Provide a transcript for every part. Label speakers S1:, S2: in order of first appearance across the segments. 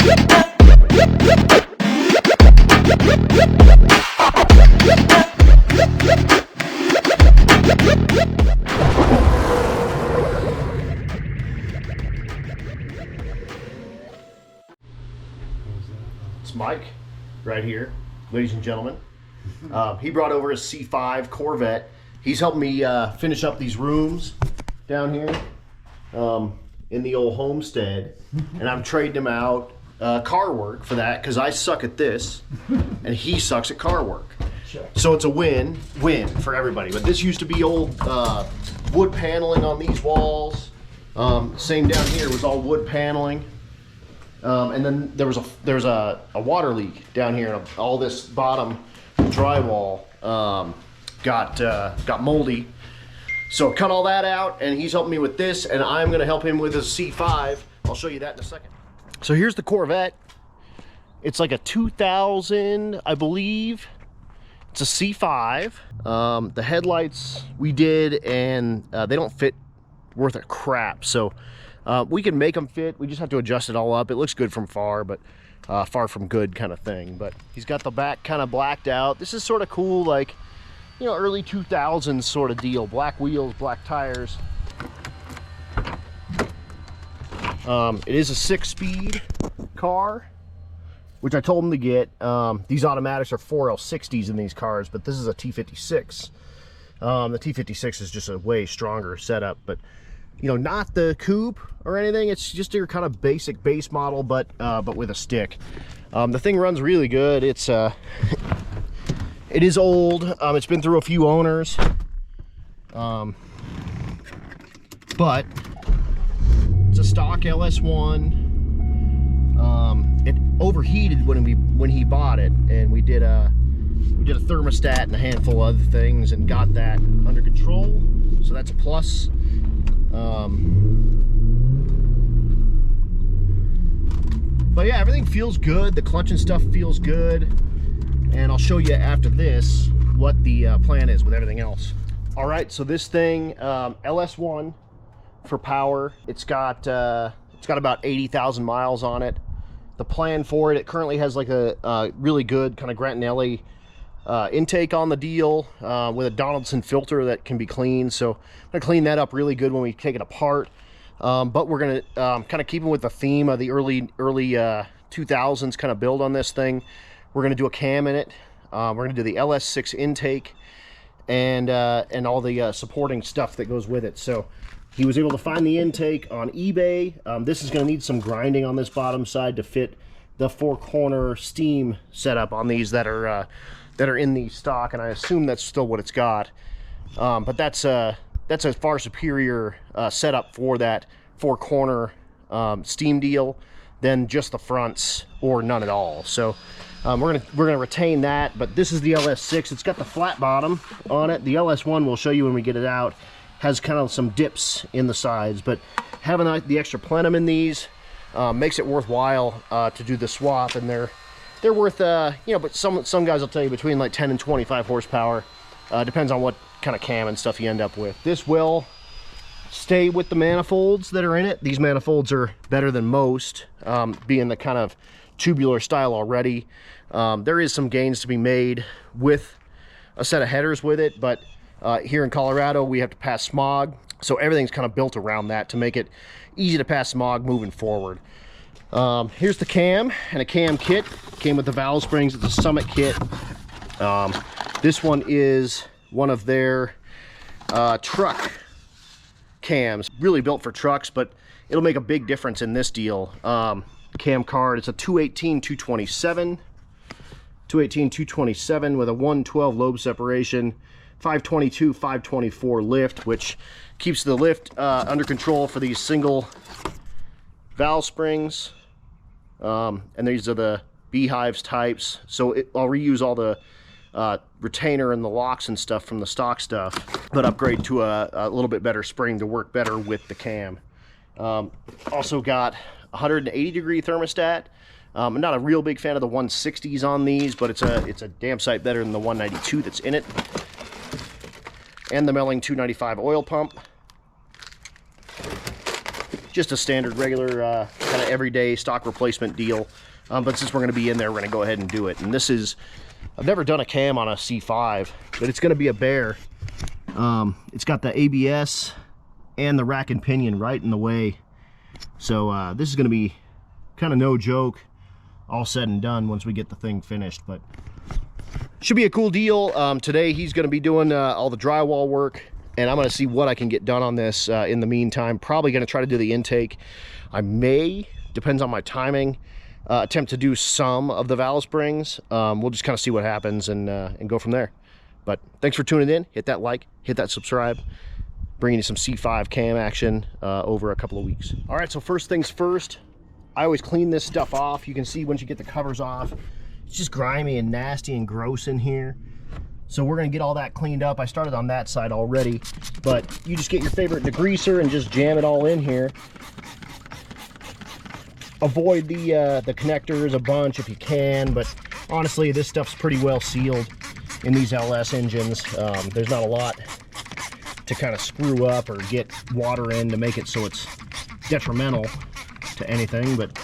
S1: It's Mike right here, ladies and gentlemen. He brought over his C5 Corvette. He's helping me finish up these rooms down here in the old homestead, and I'm trading him out car work for that because I suck at this and he sucks at car work. Sure. So it's a win-win for everybody. But this used to be old wood paneling on these walls. Same down here was all wood paneling. And then there was a water leak down here, and all this bottom drywall got moldy. So cut all that out, and he's helping me with this, and I'm going to help him with his C5. I'll show you that in a second. So here's the Corvette. It's like a 2000, I believe. It's a C5. The headlights we did, and they don't fit worth a crap. So we can make them fit. We just have to adjust it all up. It looks good from far, but far from good kind of thing. But he's got the back kind of blacked out. This is sort of cool, like, you know, early 2000s sort of deal. Black wheels, black tires. It is a 6-speed car, which I told him to get. These automatics are 4L60s in these cars, but this is a T56. The T56 is just a way stronger setup, but you know, not the coupe or anything. It's just your kind of basic base model, but with a stick. The thing runs really good. It's it is old. It's been through a few owners, but it's a stock LS1. It overheated when he bought it, and we did a thermostat and a handful of other things and got that under control. So that's a plus. But yeah, everything feels good. The clutch and stuff feels good, and I'll show you after this what the plan is with everything else. All right, so this thing, LS1 for power. It's got about 80,000 miles on it. The plan for it currently has like a really good kind of Grantinelli intake on the deal with a Donaldson filter that can be cleaned. So I'm gonna clean that up really good when we take it apart. But we're gonna kind of keep it with the theme of the early 2000s kind of build on this thing. We're gonna do a cam in it. We're gonna do the LS6 intake and all the supporting stuff that goes with it. So he was able to find the intake on eBay. This is gonna need some grinding on this bottom side to fit the 4-corner steam setup on these that are in the stock, and I assume that's still what it's got. But that's a far superior setup for that 4-corner steam deal than just the fronts or none at all. So we're gonna retain that. But this is the LS6. It's got the flat bottom on it. The LS1 we'll show you when we get it out has kind of some dips in the sides, but having the extra plenum in these makes it worthwhile to do the swap, and they're worth you know, but some guys will tell you between like 10 and 25 horsepower. Depends on what kind of cam and stuff you end up with. This will stay with the manifolds that are in it. These manifolds are better than most, being the kind of tubular style already. There is some gains to be made with a set of headers with it, but here in Colorado we have to pass smog, so everything's kind of built around that to make it easy to pass smog moving forward. Here's the cam and a cam kit. Came with the valve springs. It's a Summit kit. This one is one of their truck cams, really built for trucks, but it'll make a big difference in this deal. Cam card, it's a 218-227 with a 112 lobe separation, 522-524 lift, which keeps the lift under control for these single valve springs. And these are the beehives types, so I'll reuse all the retainer and the locks and stuff from the stock stuff, but upgrade to a little bit better spring to work better with the cam. Also got 180-degree thermostat. I'm not a real big fan of the 160s on these, but it's a damn sight better than the 192 that's in it. And the Melling 295 oil pump. just a standard regular kind of everyday stock replacement deal. But since we're going to be in there, we're going to go ahead and do it. And this is, I've never done a cam on a C5, but it's going to be a bear. It's got the ABS and the rack and pinion right in the way. So this is going to be kind of no joke, all said and done once we get the thing finished. But should be a cool deal. Today he's going to be doing all the drywall work, and I'm going to see what I can get done on this in the meantime. Probably going to try to do the intake. I may, depends on my timing, attempt to do some of the valve springs. We'll just kind of see what happens and go from there. But thanks for tuning in. Hit that like, hit that subscribe. Bringing you some C5 cam action over a couple of weeks. All right, so first things first, I always clean this stuff off. You can see once you get the covers off, it's just grimy and nasty and gross in here. So we're gonna get all that cleaned up. I started on that side already, but you just get your favorite degreaser and just jam it all in here. Avoid the connectors a bunch if you can, but honestly, this stuff's pretty well sealed in these LS engines. There's not a lot to kind of screw up or get water in to make it so it's detrimental to anything. But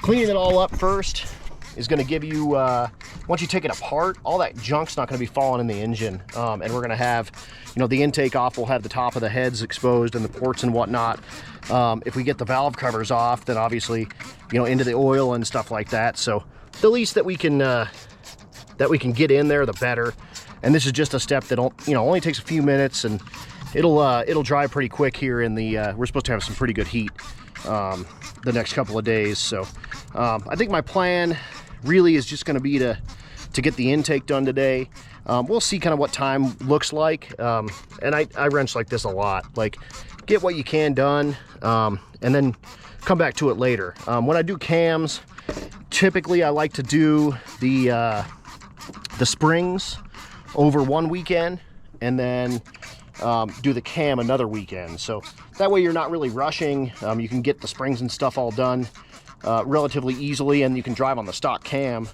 S1: cleaning it all up first is going to give you, once you take it apart, all that junk's not going to be falling in the engine. And we're going to have, you know, the intake off, we'll have the top of the heads exposed and the ports and whatnot. If we get the valve covers off, then obviously, you know, into the oil and stuff like that. So the least that we can get in there, the better. And this is just a step that, you know, only takes a few minutes, and it'll dry pretty quick here in the, we're supposed to have some pretty good heat the next couple of days. So I think my plan really is just going to be to get the intake done today. We'll see kind of what time looks like. And I wrench like this a lot. Like, get what you can done, and then come back to it later. When I do cams, typically I like to do the springs over one weekend, and then do the cam another weekend. So that way you're not really rushing. You can get the springs and stuff all done relatively easily, and you can drive on the stock cam.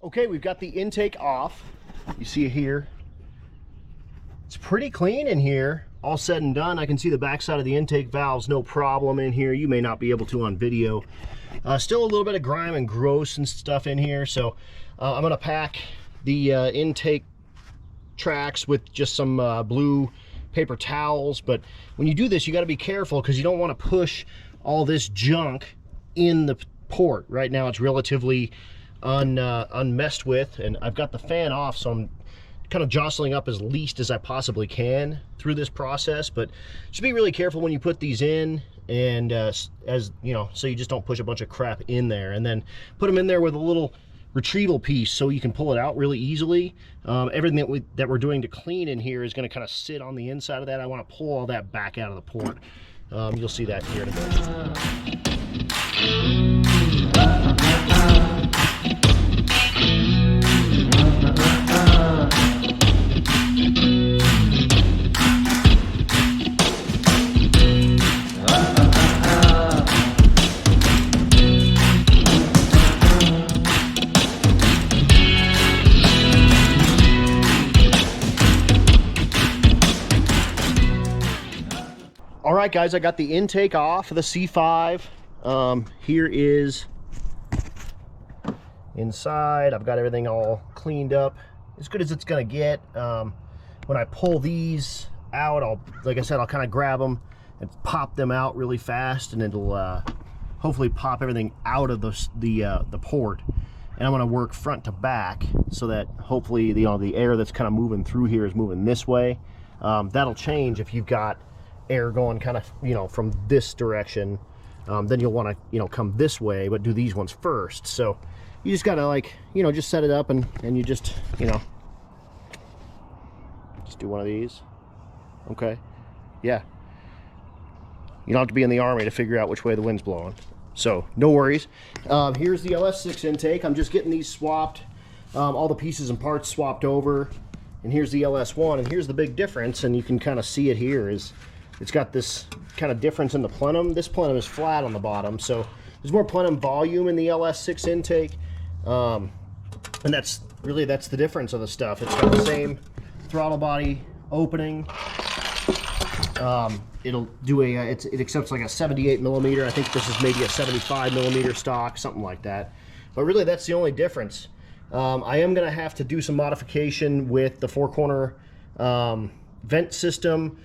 S1: Okay, we've got the intake off. You see it here. It's pretty clean in here. All said and done, I can see the backside of the intake valves, no problem in here. You may not be able to on video. Still a little bit of grime and gross and stuff in here, so I'm gonna pack the intake tracks with just some blue paper towels. But when you do this, you got to be careful because you don't want to push all this junk in the port. Right now it's relatively unmessed with, and I've got the fan off, so I'm kind of jostling up as least as I possibly can through this process. But just be really careful when you put these in, and as you know, so you just don't push a bunch of crap in there, and then put them in there with a little retrieval piece so you can pull it out really easily. Everything that we're doing to clean in here is going to kind of sit on the inside of that. I want to pull all that back out of the port. You'll see that here in a bit. All right, guys, I got the intake off of the C5. Here is inside. I've got everything all cleaned up, as good as it's gonna get. When I pull these out, like I said, I'll kind of grab them and pop them out really fast, and it'll hopefully pop everything out of the port. And I'm gonna work front to back so that hopefully the air that's kind of moving through here is moving this way. That'll change if you've got air going kind of, you know, from this direction. Then you'll want to, you know, come this way, but do these ones first. So you just gotta, like, you know, just set it up, and you just, you know, just do one of these. Okay, yeah, you don't have to be in the Army to figure out which way the wind's blowing, so no worries. Here's the LS6 intake. I'm just getting these swapped, all the pieces and parts swapped over, and here's the LS1. And here's the big difference, and you can kind of see it here, is it's got this kind of difference in the plenum. This plenum is flat on the bottom, so there's more plenum volume in the LS6 intake, and that's the difference of the stuff. It's got the same throttle body opening. It'll do it accepts like a 78 millimeter. I think this is maybe a 75 millimeter stock, something like that. But really, that's the only difference. I am going to have to do some modification with the four-corner vent system.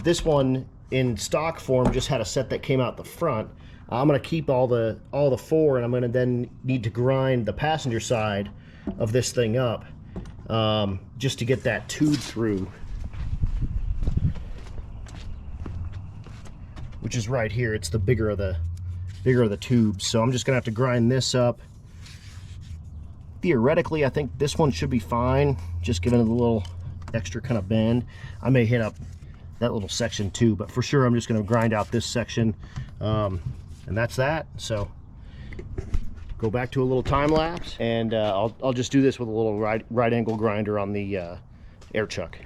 S1: This one in stock form just had a set that came out the front. I'm going to keep all the four, and I'm going to then need to grind the passenger side of this thing up, just to get that tube through, which is right here. It's the bigger of the tubes. So I'm just going to have to grind this up. Theoretically, I think this one should be fine, just giving it a little extra kind of bend. I may hit up that little section too, but for sure I'm just going to grind out this section, and that's that. So go back to a little time lapse, and I'll just do this with a little right angle grinder on the air chuck.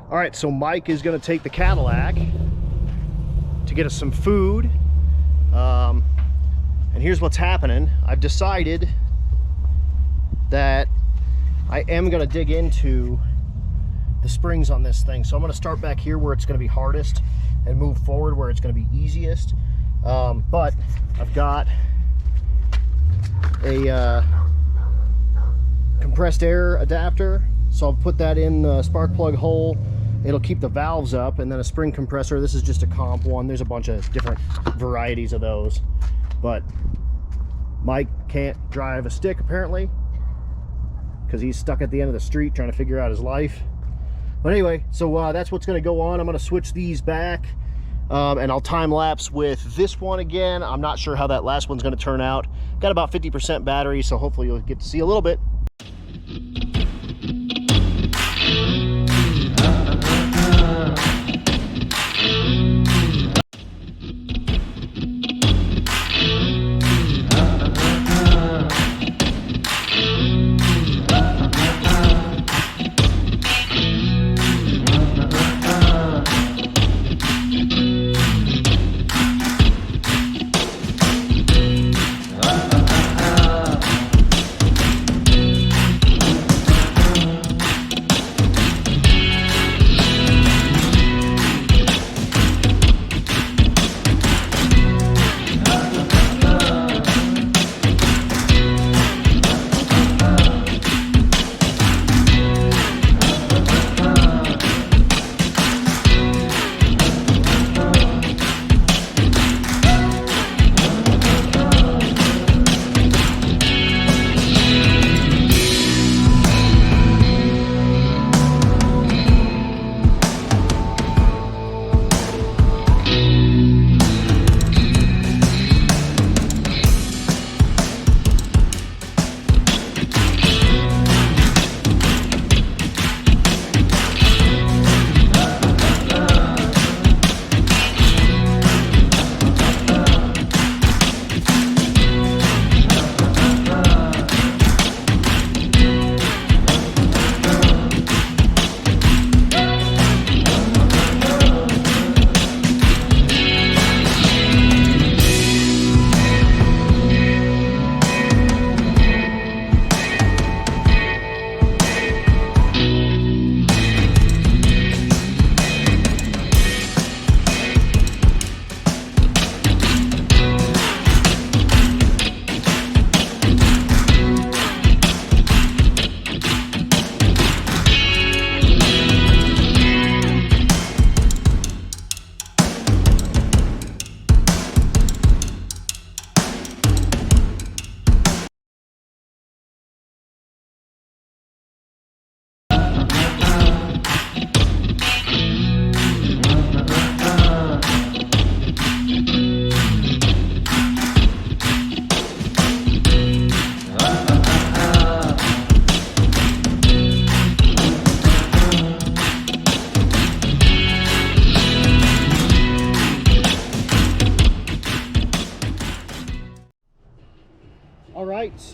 S1: All right, so Mike is going to take the Cadillac to get us some food, and here's what's happening. I've decided that I am going to dig into the springs on this thing. So I'm going to start back here where it's going to be hardest and move forward where it's going to be easiest. But I've got a compressed air adapter, so I'll put that in the spark plug hole. It'll keep the valves up, and then a spring compressor. This is just a comp one. There's a bunch of different varieties of those, but Mike can't drive a stick apparently because he's stuck at the end of the street trying to figure out his life. But anyway, so that's what's going to go on. I'm going to switch these back, and I'll time lapse with this one again. I'm not sure how that last one's going to turn out. Got about 50% battery, so hopefully you'll get to see a little bit.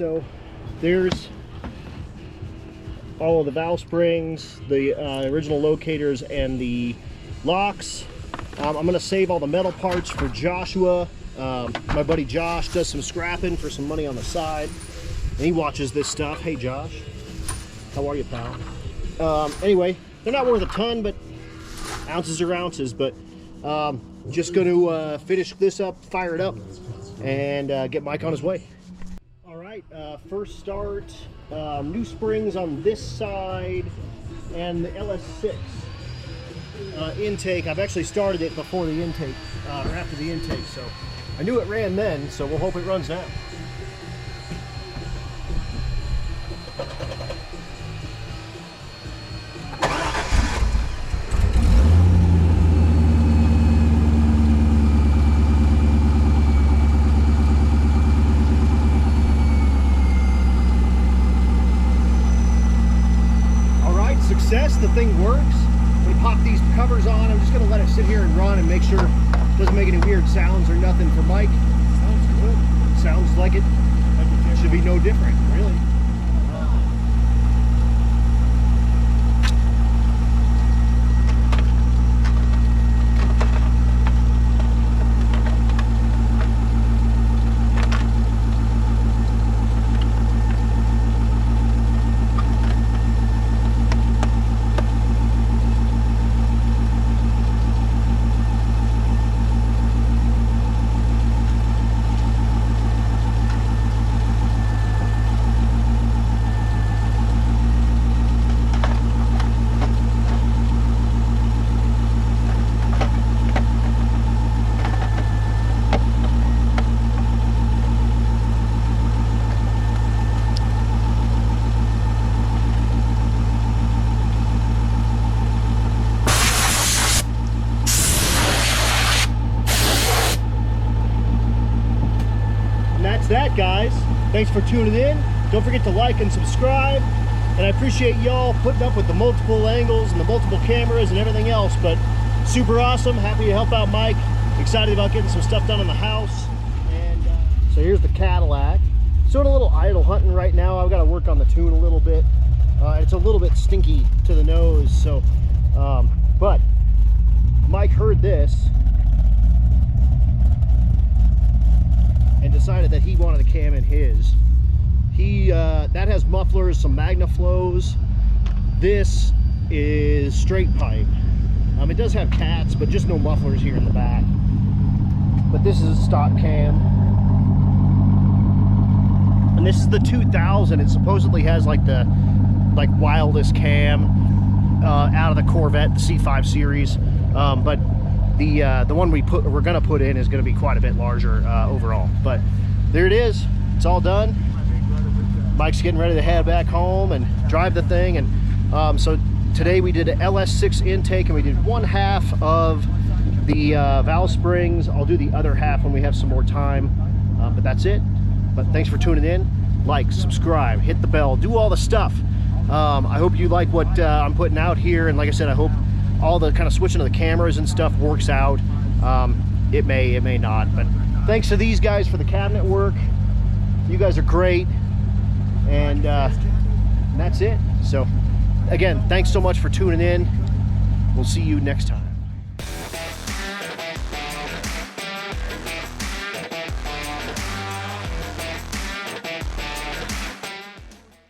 S1: so there's all of the valve springs, the original locators, and the locks. I'm going to save all the metal parts for Joshua. My buddy Josh does some scrapping for some money on the side, and he watches this stuff. Hey Josh, how are you, pal? Anyway, they're not worth a ton, but ounces are ounces. But just going to finish this up, fire it up, and get Mike on his way. All right, first start, new springs on this side, and the LS6 intake. I've actually started it before the intake, or after the intake, so I knew it ran then, so we'll hope it runs now. The thing works. I'm going to pop these covers on. I'm just going to let it sit here and run and make sure it doesn't make any weird sounds or nothing for Mike. Sounds good. Sounds like it should be no different, really. That, guys, thanks for tuning in. Don't forget to like and subscribe, and I appreciate y'all putting up with the multiple angles and the multiple cameras and everything else. But super awesome, happy to help out Mike, excited about getting some stuff done in the house. And so here's the Cadillac. Doing a little idle hunting right now. I've got to work on the tune a little bit. It's a little bit stinky to the nose, so but Mike heard this and decided that he wanted a cam in his. That has mufflers, some MagnaFlows. This is straight pipe. It does have cats, but just no mufflers here in the back. But this is a stock cam. And this is the 2000. It supposedly has like the wildest cam out of the Corvette, the C5 series. But the one we're gonna put in is gonna be quite a bit larger overall. But there it is, it's all done. Mike's getting ready to head back home and drive the thing. And so today we did an LS6 intake, and we did one half of the valve springs. I'll do the other half when we have some more time, but that's it. But thanks for tuning in. Like, subscribe, hit the bell, do all the stuff. I hope you like what I'm putting out here, and like I said, I hope all the kind of switching of the cameras and stuff works out. It may not, but thanks to these guys for the cabinet work. You guys are great, and that's it. So again, thanks so much for tuning in. We'll see you next time.